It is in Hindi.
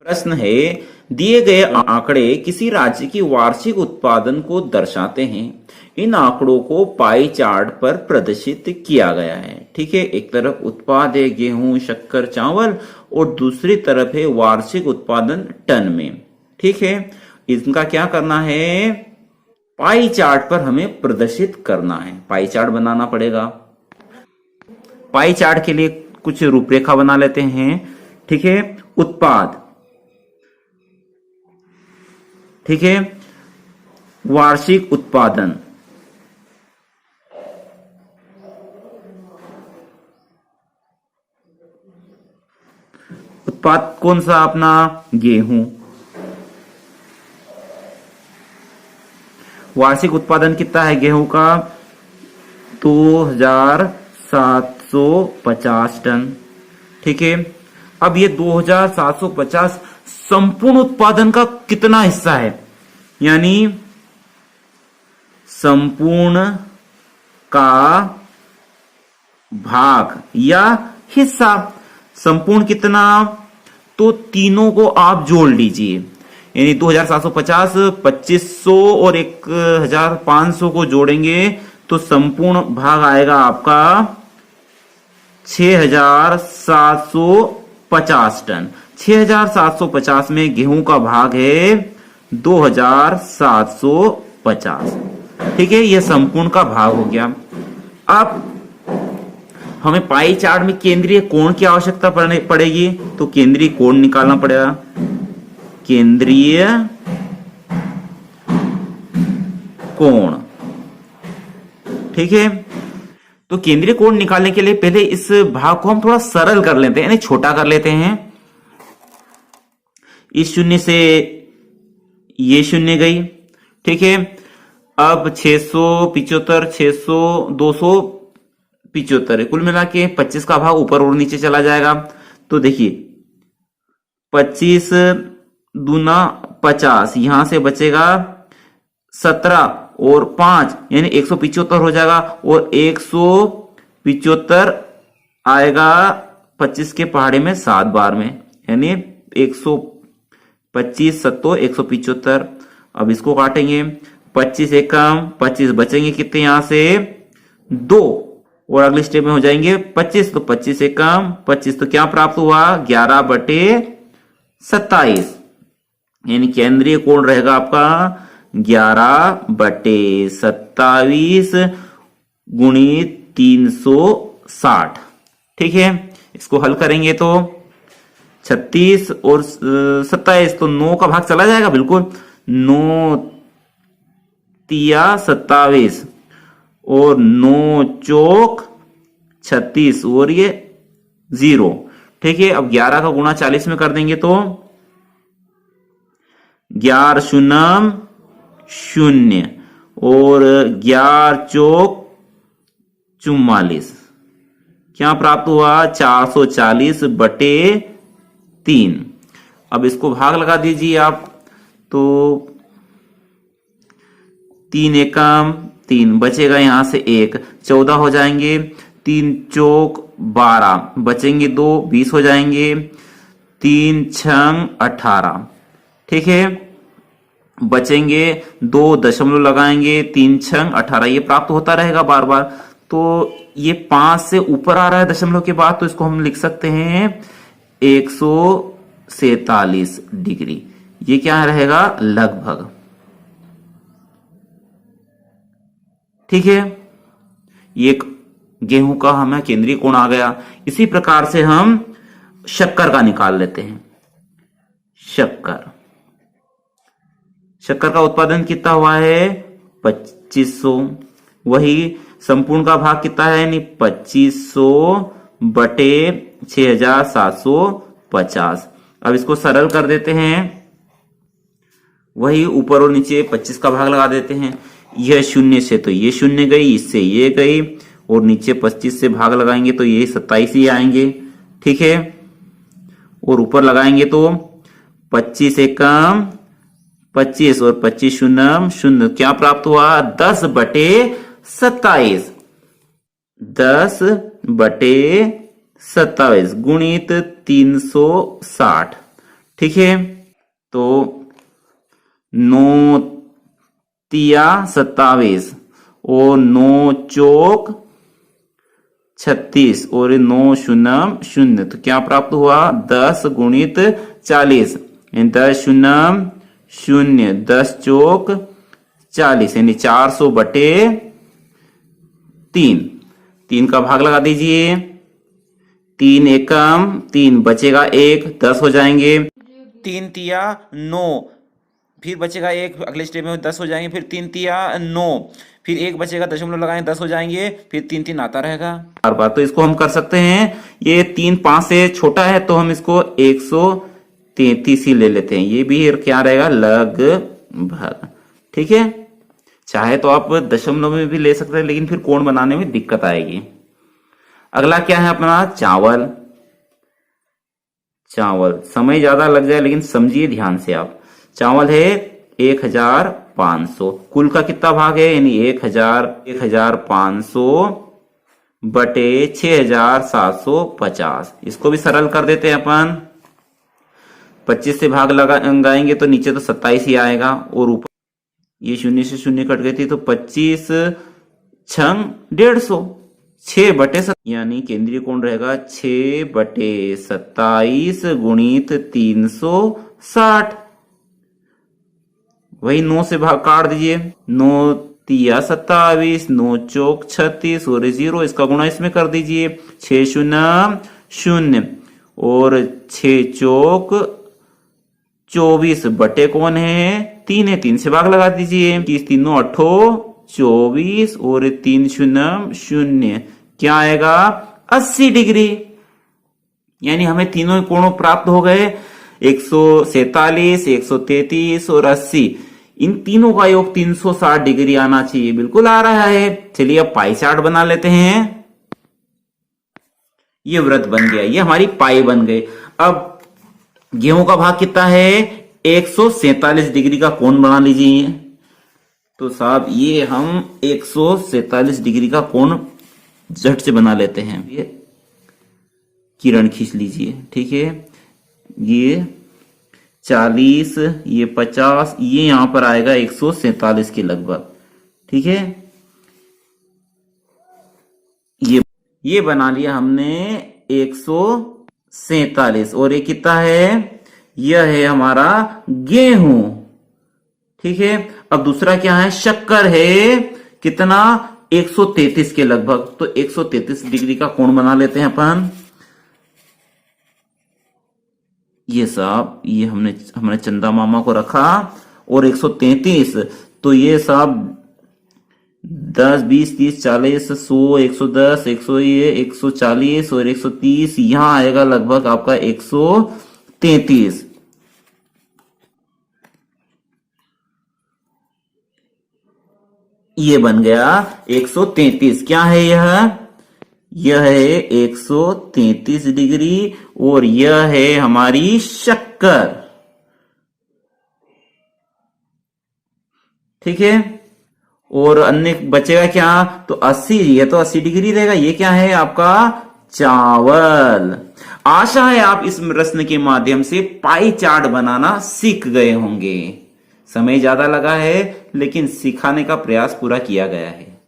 प्रश्न है, दिए गए आंकड़े किसी राज्य की वार्षिक उत्पादन को दर्शाते हैं। इन आंकड़ों को पाई चार्ट पर प्रदर्शित किया गया है। ठीक है, एक तरफ उत्पाद है गेहूं, शक्कर, चावल, और दूसरी तरफ है वार्षिक उत्पादन टन में। ठीक है, इनका क्या करना है, पाई चार्ट पर हमें प्रदर्शित करना है। पाई चार्ट बनाना पड़ेगा। पाई चार्ट के लिए कुछ रूपरेखा बना लेते हैं। ठीक है, उत्पाद, ठीक है, वार्षिक उत्पादन, उत्पाद कौन सा अपना, गेहूं। वार्षिक उत्पादन कितना है गेहूं का, 2750 टन। ठीक है, अब ये 2750 संपूर्ण उत्पादन का कितना हिस्सा है, यानी संपूर्ण का भाग या हिस्सा। संपूर्ण कितना, तो तीनों को आप जोड़ लीजिए, यानी 2750, 2500 और 1500 को जोड़ेंगे तो संपूर्ण भाग आएगा आपका 6750 टन। 6750 में गेहूं का भाग है 2750। ठीक है, यह संपूर्ण का भाग हो गया। अब हमें पाई चार्ट में केंद्रीय कोण की आवश्यकता पड़ेगी, तो केंद्रीय कोण निकालना पड़ेगा। केंद्रीय कोण, ठीक है, तो केंद्रीय कोण निकालने के लिए पहले इस भाग को हम थोड़ा सरल कर लेते हैं, यानी छोटा कर लेते हैं। इस शून्य से ये शून्य गई। ठीक है, अब 675, 600, 275, कुल मिला के 25 का भाग ऊपर और नीचे चला जाएगा। तो देखिए 25 दूना 50, यहां से बचेगा 17 और 5 यानी 175 हो जाएगा, और 175 आएगा 25 के पहाड़े में 7 बार में, यानी 125 7 175। अब इसको काटेंगे, 25 एकम 25, बचेंगे कितने यहां से 2, और अगले स्टेप में हो जाएंगे 25, तो 25 एकम 25, तो क्या प्राप्त हुआ 11/27, यानी केंद्रीय कोण रहेगा आपका 11/27 गुणित 360। ठीक है, इसको हल करेंगे तो 36 और 27, तो 9 का भाग चला जाएगा बिल्कुल, 9 तिया 27 और 9 चौक 36 और ये 0। ठीक है, अब 11 का गुणा 40 में कर देंगे तो 11 शून्यम 0 और 11 चौक 44, क्या प्राप्त हुआ 440/3। अब इसको भाग लगा दीजिए आप, तो 3 एकम 3, बचेगा यहां से 1, 14 हो जाएंगे, 3 चौक 12, बचेंगे 2, 20 हो जाएंगे, 3 छंग 18। ठीक है, बचेंगे 2 दशमलव लगाएंगे, 3 छंग 18, ये प्राप्त होता रहेगा बार बार। तो ये 5 से ऊपर आ रहा है दशमलव के बाद, तो इसको हम लिख सकते हैं 147 डिग्री। ये क्या रहेगा लगभग। ठीक है, ये गेहूं का हमें केंद्रीय कोण आ गया। इसी प्रकार से हम शक्कर का निकाल लेते हैं। शक्कर का उत्पादन कितना हुआ है 2500, वही संपूर्ण का भाग कितना है, यानी 2500/6750। अब इसको सरल कर देते हैं, वही ऊपर और नीचे 25 का भाग लगा देते हैं। यह शून्य से तो ये शून्य गई, इससे ये गई, और नीचे 25 से भाग लगाएंगे तो ये 27 ही आएंगे। ठीक है, और ऊपर लगाएंगे तो 25 एकम 25 और 25 शून्यम 0, क्या प्राप्त हुआ 10/27, 10/27 गुणित 360। ठीक है, तो 9 तिया 27 और 9 चौक 36 और 9 शून्य शून्य, तो क्या प्राप्त हुआ 10 गुणित 40, 10 शून्य शून्य 10 चौक 40 यानी 400 बटे 3। 3 का भाग लगा दीजिए, 3 एकम 3 बचेगा 1, 10 हो जाएंगे, 3 तिया 9, फिर बचेगा 1, अगले स्टेप में 10 हो जाएंगे, फिर 3 तिया 9, फिर 1 बचेगा, दशमलव लगाएं 10 हो जाएंगे, फिर 3 3 आता रहेगा हर बार। तो इसको हम कर सकते हैं, ये 3 5 से छोटा है तो हम इसको 133 ही ले लेते हैं, ये भी क्या रहेगा लगभग। ठीक है, चाहे तो आप दशमलव में भी ले सकते हैं, लेकिन फिर कोण बनाने में दिक्कत आएगी। अगला क्या है अपना चावल। चावल समय ज्यादा लग जाए लेकिन समझिए ध्यान से आप। चावल है 1500, कुल का कितना भाग है यानी 1500 बटे 6750, इसको भी सरल कर देते हैं अपन। 25 से भाग लगाएंगे तो नीचे तो 27 ही आएगा और ऊपर ये शून्य से शून्य कट गई थी तो 25 छंग 150, 6 बटे 7 यानी केंद्रीय कोण रहेगा 6 बटे 27 गुणित 360। वही 9 से भाग काट दीजिए, 9 तिया 27, 9 चौक 36 और 0, इसका गुणा इसमें कर दीजिए, 6 शून्य शून्य और 6 चौक 24 बटे कौन है 3 है, 3 से भाग लगा दीजिए, 30 तीनों 24 और 3 शून्य शून्य, क्या आएगा 80 डिग्री। यानी हमें तीनों कोणों प्राप्त हो गए, 147, 133 और 80। इन तीनों का योग 360 डिग्री आना चाहिए, बिल्कुल आ रहा है। चलिए अब पाई चार्ट बना लेते हैं। ये वृत्त बन गया, ये हमारी पाई बन गई। अब गेहूं का भाग कितना है 147 डिग्री का कोण बना लीजिए। तो साहब ये हम 147 डिग्री का कोण झट से बना लेते हैं। ये किरण खींच लीजिए, ठीक है, ये 40, ये 50, ये यहां पर आएगा 147 के लगभग। ठीक है, ये बना लिया हमने 147 और ये कितना है, यह है हमारा गेहूं। ठीक है, अब दूसरा क्या है शक्कर है, कितना 133 के लगभग। तो 133 डिग्री का कोण बना लेते हैं अपन। ये साहब ये हमने चंदा मामा को रखा और 133, तो ये साहब 10 20 30 40 100 110 100 ये 140 और 130, यहां आएगा लगभग आपका 133। ये बन गया 133। क्या है यह है 133 डिग्री और यह है हमारी शक्कर। ठीक है, और अन्य बचेगा क्या, तो 80, ये तो 80 डिग्री रहेगा। ये क्या है आपका चावल। आशा है आप इस प्रश्न के माध्यम से पाई चार्ट बनाना सीख गए होंगे। समय ज्यादा लगा है लेकिन सिखाने का प्रयास पूरा किया गया है।